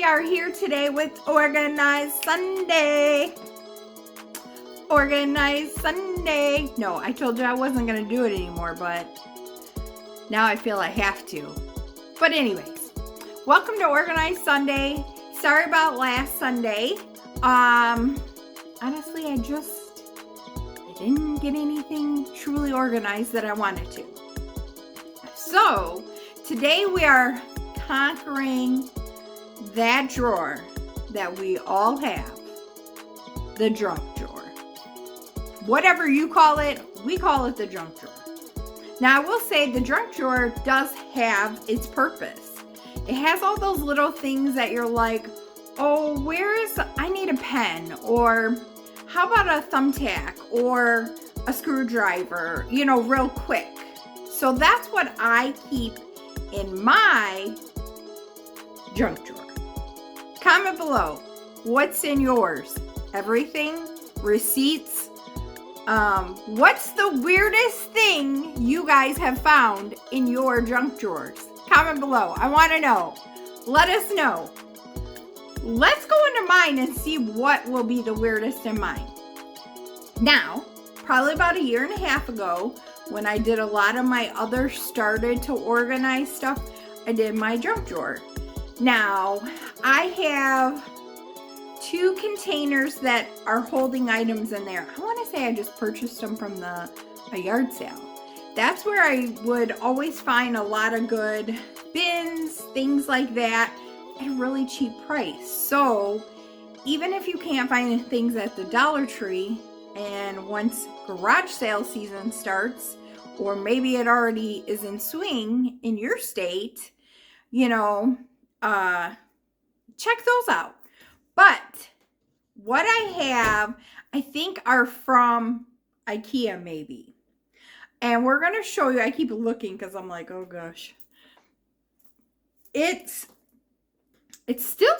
are here today with Organized Sunday. Organized Sunday. No, I told you I wasn't going to do it anymore, but now I feel I have to. But anyways, welcome to Organized Sunday. Sorry about last Sunday. Honestly, I didn't get anything truly organized that I wanted to. So, today we are conquering that drawer that we all have, the junk drawer. Whatever you call it, we call it the junk drawer. Now, I will say the junk drawer does have its purpose. It has all those little things that you're like, oh, I need a pen, or how about a thumbtack, or a screwdriver, real quick. So that's what I keep in my junk drawer. Comment below, what's in yours? Everything? Receipts? What's the weirdest thing you guys have found in your junk drawers? Comment below. I want to know. Let us know. Let's go into mine and see what will be the weirdest in mine. Now, probably about 1.5 years ago, when I did a lot of my other started to organize stuff, I did my junk drawer. Now, I have 2 containers that are holding items in there. I want to say I just purchased them from a yard sale. That's where I would always find a lot of good bins, things like that, at a really cheap price. So even if you can't find things at the Dollar Tree, and once garage sale season starts, or maybe it already is in swing in your state, check those out. But what I have, I think are from IKEA maybe. And we're going to show you. I keep looking because I'm like, oh gosh. It's still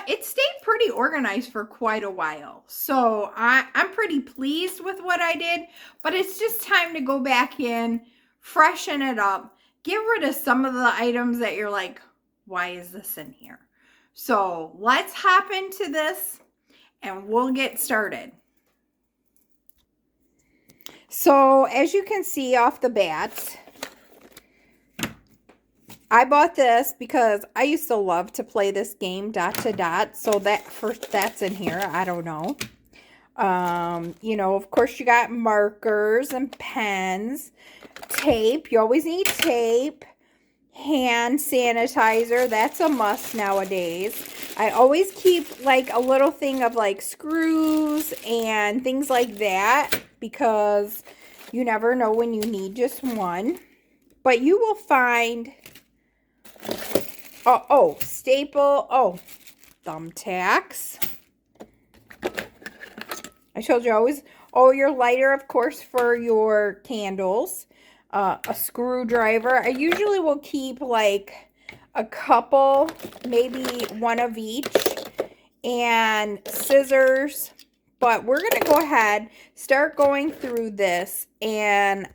it stayed pretty organized for quite a while. So I'm pretty pleased with what I did, but it's just time to go back in, freshen it up, get rid of some of the items that you're like, why is this in here? So let's hop into this and we'll get started. So as you can see off the bat, I bought this because I used to love to play this game, Dot to Dot. So that's in here. I don't know. Of course you got markers and pens, tape. You always need tape. Hand sanitizer. That's a must nowadays. I always keep like a little thing of like screws and things like that because you never know when you need just one. But you will find thumbtacks. I told you always, your lighter, of course, for your candles. A screwdriver. I usually will keep like a couple, maybe one of each, and scissors. But we're going to go ahead, start going through this, and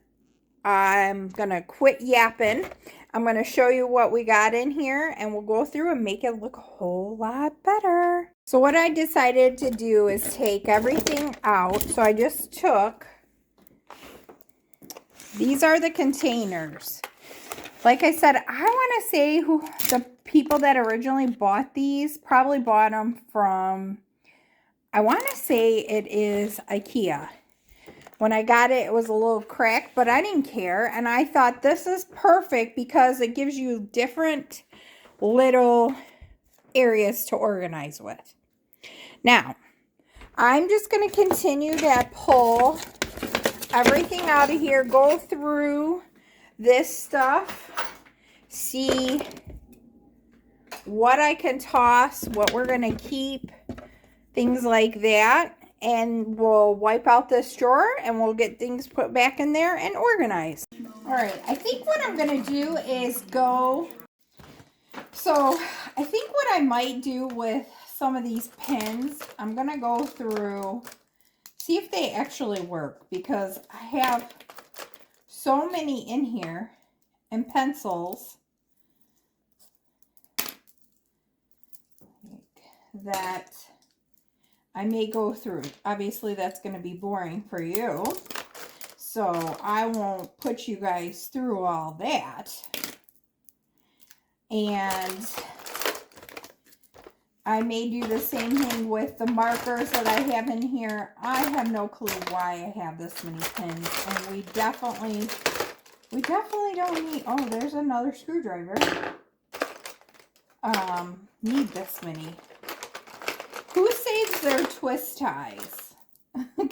I'm going to quit yapping. I'm going to show you what we got in here, and we'll go through and make it look a whole lot better. So what I decided to do is take everything out. So I just took, these are the containers. Like I said, I want to say the people that originally bought these probably bought them from, I want to say it is IKEA. When I got it, it was a little cracked, but I didn't care. And I thought this is perfect because it gives you different little areas to organize with. Now, I'm just going to continue to pull everything out of here, go through this stuff, see what I can toss, what we're going to keep, things like that. And we'll wipe out this drawer and we'll get things put back in there and organized. All right, I think what I'm going to do is so I think what I might do with some of these pins, I'm going to go through, see if they actually work, because I have so many in here, and pencils. that I may go through. Obviously, that's going to be boring for you, so I won't put you guys through all that. And I may do the same thing with the markers that I have in here. I have no clue why I have this many pins, and we definitely don't need, oh, there's another screwdriver. Need this many. Who saves their twist ties?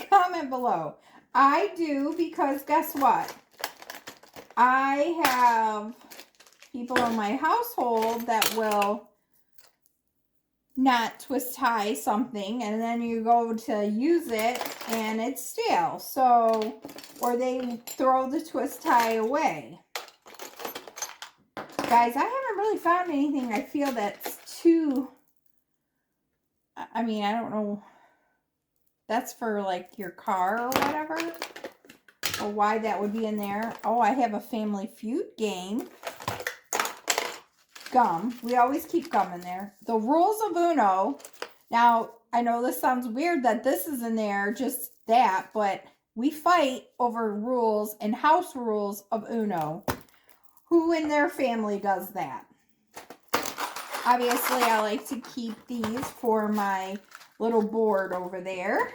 Comment below. I do, because guess what? I have people in my household that will not twist tie something, and then you go to use it and it's stale. So, or they throw the twist tie away. Guys, I haven't really found anything I feel that's too, I mean, I don't know. That's for like your car or whatever. Or why that would be in there. Oh, I have a Family Feud game. Gum. We always keep gum in there. The rules of Uno. Now, I know this sounds weird that this is in there, just that, but we fight over rules and house rules of Uno. Who in their family does that? Obviously, I like to keep these for my little board over there.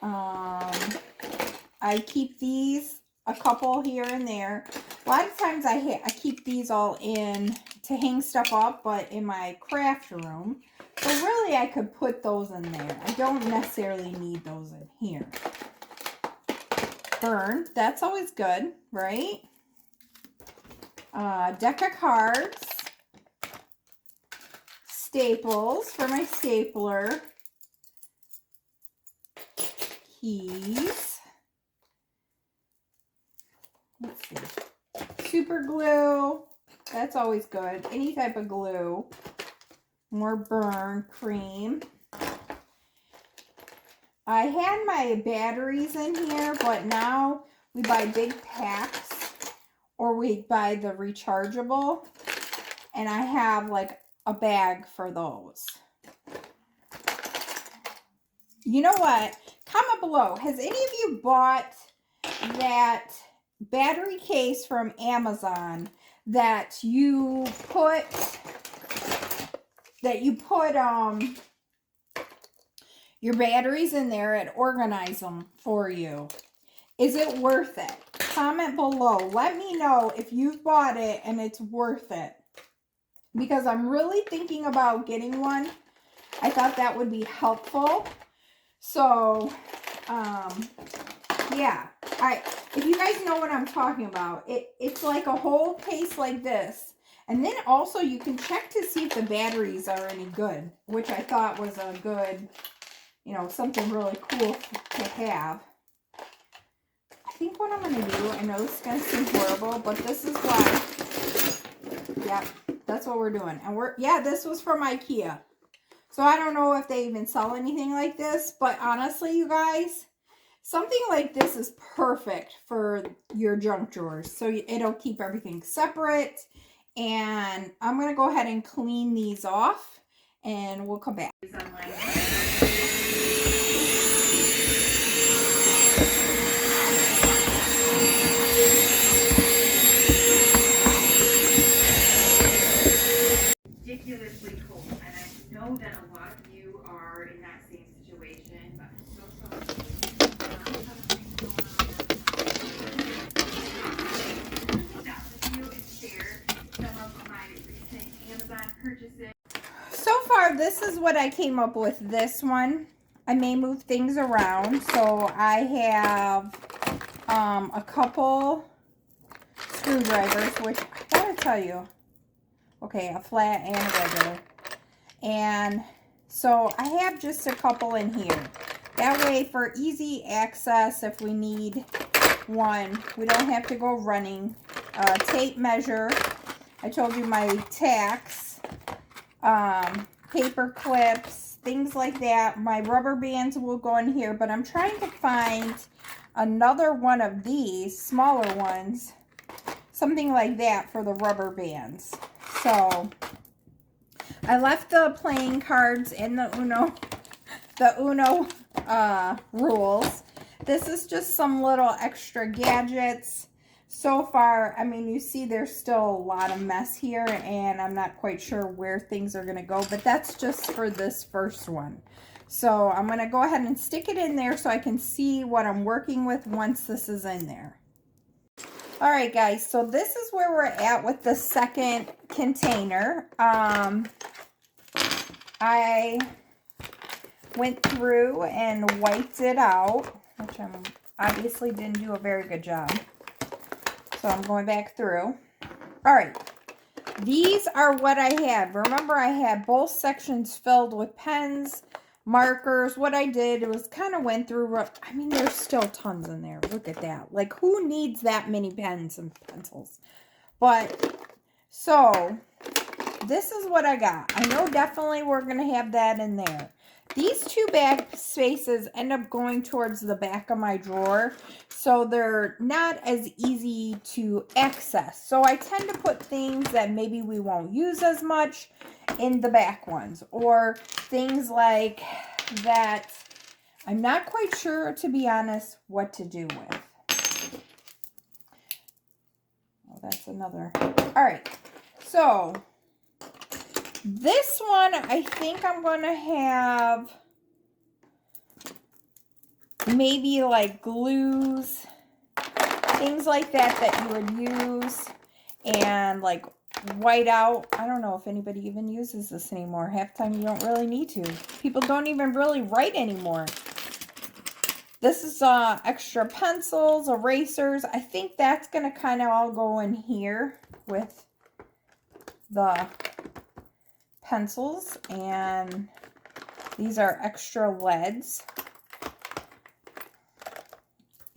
I keep these, a couple here and there. A lot of times I keep these all in to hang stuff up, but in my craft room. So really I could put those in there. I don't necessarily need those in here. Burn, that's always good, right? Deck of cards. Staples for my stapler. Keys. Let's see. Super glue. That's always good. Any type of glue. More burn cream. I had my batteries in here, but now we buy big packs or we buy the rechargeable. And I have like a bag for those. You know what? Comment below. Has any of you bought that battery case from Amazon that you put your batteries in there and organize them for you? Is it worth it? Comment below. Let me know if you've bought it and it's worth it. Because I'm really thinking about getting one. I thought that would be helpful. So, yeah. If you guys know what I'm talking about, it's like a whole case like this. And then also you can check to see if the batteries are any good, which I thought was a good, you know, something really cool to have. I think what I'm going to do, I know this is going to seem horrible, but this is why. Yep, that's what we're doing. And yeah, this was from IKEA. So I don't know if they even sell anything like this, but honestly, you guys, something like this is perfect for your junk drawers. So it'll keep everything separate. And I'm going to go ahead and clean these off and we'll come back. Ridiculously cold, and I know that a lot of you are in that same situation, but I'm so So far, this is what I came up with. This one, I may move things around. So I have a couple screwdrivers, which I gotta tell you. Okay, a flat and a regular. And so I have just a couple in here. That way, for easy access, if we need one, we don't have to go running. Tape measure. I told you my tacks. Paper clips. Things like that. My rubber bands will go in here. But I'm trying to find another one of these, smaller ones. Something like that for the rubber bands. So, I left the playing cards in the Uno rules. This is just some little extra gadgets. So far, I mean, you see there's still a lot of mess here, and I'm not quite sure where things are going to go, but that's just for this first one. So I'm going to go ahead and stick it in there so I can see what I'm working with once this is in there. All right, guys, so this is where we're at with the second container. I went through and wiped it out, which I obviously didn't do a very good job. So I'm going back through. All right, these are what I had. Remember, I had both sections filled with pens, markers. What I did was kind of went through, I mean, there's still tons in there. Look at that. Like, who needs that many pens and pencils? But, so, this is what I got. I know definitely we're going to have that in there. These two back spaces end up going towards the back of my drawer, so they're not as easy to access. So I tend to put things that maybe we won't use as much in the back ones, or things like that I'm not quite sure, to be honest, what to do with. Oh, that's another. All right, so this one, I think I'm going to have maybe like glues, things like that you would use, and like white out. I don't know if anybody even uses this anymore. Half the time you don't really need to. People don't even really write anymore. This is extra pencils, erasers. I think that's going to kind of all go in here with the pencils, and these are extra leads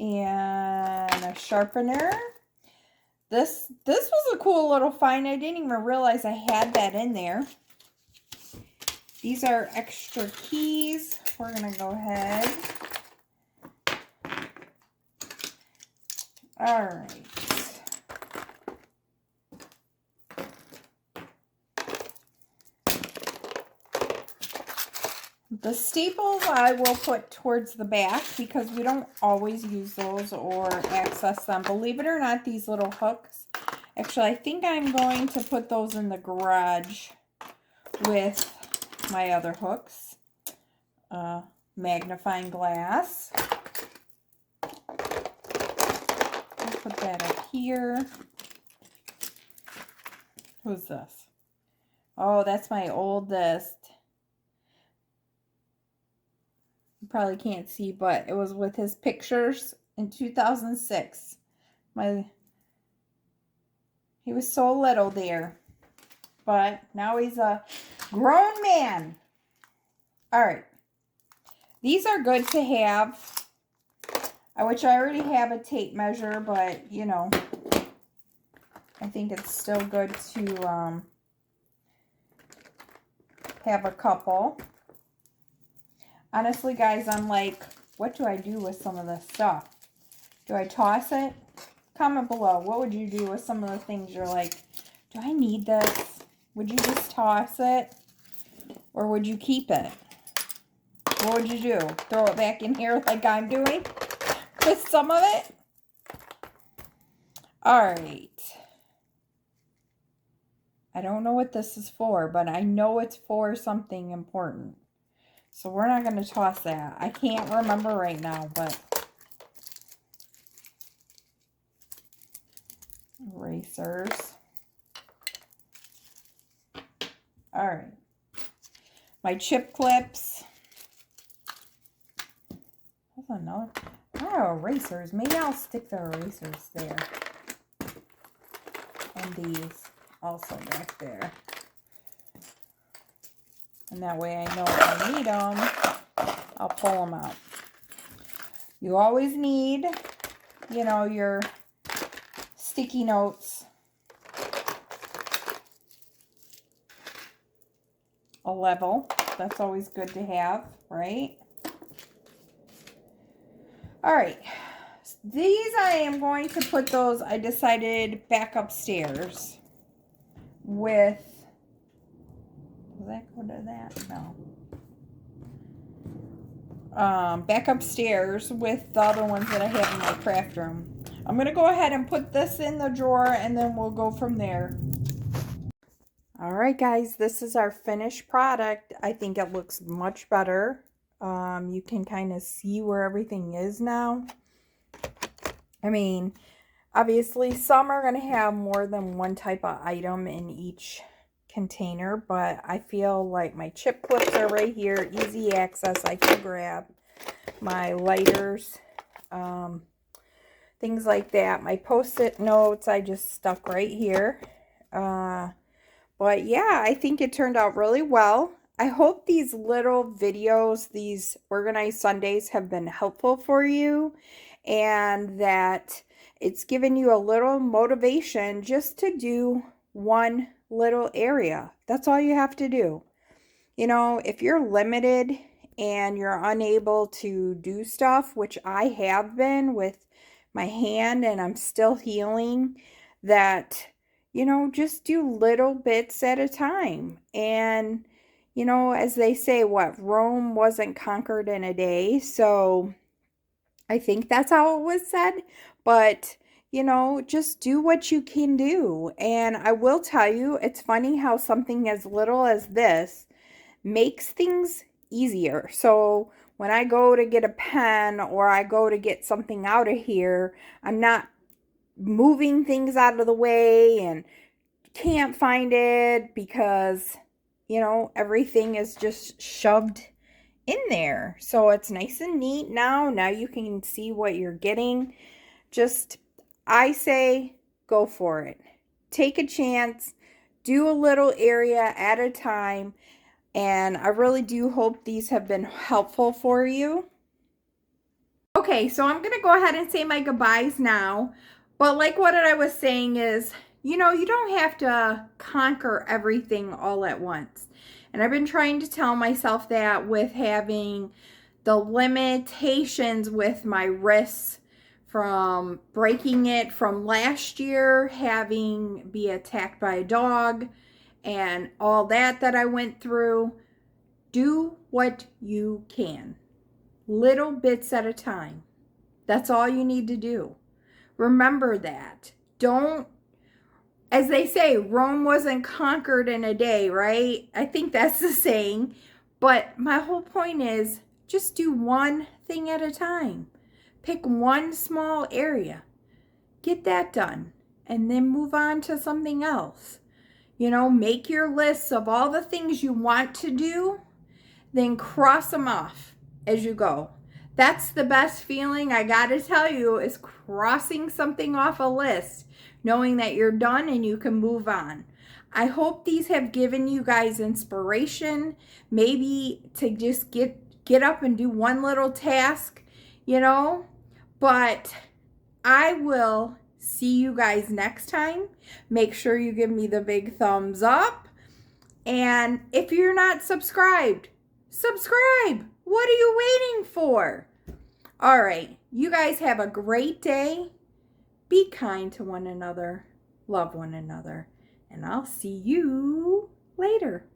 and a sharpener. This was a cool little find. I didn't even realize I had that in there. These are extra keys. We're gonna go ahead. All right. The staples I will put towards the back because we don't always use those or access them. Believe it or not, these little hooks, actually I think I'm going to put those in the garage with my other hooks. Magnifying glass. I'll put that up here. Who's this? Oh, that's my oldest. You probably can't see, but it was with his pictures in 2006. He was so little there, but now he's a grown man. All right, these are good to have. Which I already have a tape measure, but you know, I think it's still good to have a couple. Honestly, guys, I'm like, what do I do with some of this stuff? Do I toss it? Comment below. What would you do with some of the things you're like, do I need this? Would you just toss it? Or would you keep it? What would you do? Throw it back in here like I'm doing with some of it? All right. I don't know what this is for, but I know it's for something important. So we're not going to toss that. I can't remember right now, but erasers. All right. My chip clips. That's another. Oh, erasers. Maybe I'll stick the erasers there. And these also back there. And that way I know if I need them, I'll pull them out. You always need, you know, your sticky notes. A level. That's always good to have, right? All right. These I am going to put those, I decided, back upstairs with Does that go to that? No. Back upstairs with the other ones that I have in my craft room. I'm going to go ahead and put this in the drawer and then we'll go from there. All right, guys, this is our finished product. I think it looks much better. You can kind of see where everything is now. I mean, obviously some are going to have more than one type of item in each container, but I feel like my chip clips are right here, easy access. I can grab my lighters, things like that. My post-it notes I just stuck right here. But yeah, I think it turned out really well. I hope these little videos, these organized Sundays, have been helpful for you, and that it's given you a little motivation just to do one little area. That's all you have to do. You know, if you're limited and you're unable to do stuff, which I have been with my hand and I'm still healing, that, you know, just do little bits at a time. And, you know, as they say, Rome wasn't conquered in a day. So I think that's how it was said. But, you know, just do what you can do. And I will tell you, it's funny how something as little as this makes things easier. So when I go to get a pen or I go to get something out of here, I'm not moving things out of the way and can't find it because, you know, everything is just shoved in there. So it's nice and neat now. Now you can see what you're getting. Just, I say, go for it. Take a chance. Do a little area at a time. And I really do hope these have been helpful for you. Okay, so I'm going to go ahead and say my goodbyes now. But like what I was saying is, you know, you don't have to conquer everything all at once. And I've been trying to tell myself that with having the limitations with my wrists from breaking it from last year, having be attacked by a dog, and all that I went through. Do what you can. Little bits at a time. That's all you need to do. Remember that. Don't, as they say, Rome wasn't conquered in a day, right? I think that's the saying. But my whole point is just do one thing at a time. Pick one small area. Get that done. And then move on to something else. You know, make your lists of all the things you want to do, then cross them off as you go. That's the best feeling, I gotta tell you, is crossing something off a list, knowing that you're done and you can move on. I hope these have given you guys inspiration, maybe to just get up and do one little task, you know, but I will see you guys next time. Make sure you give me the big thumbs up. And if you're not subscribed, subscribe. What are you waiting for? All right. You guys have a great day. Be kind to one another. Love one another. And I'll see you later.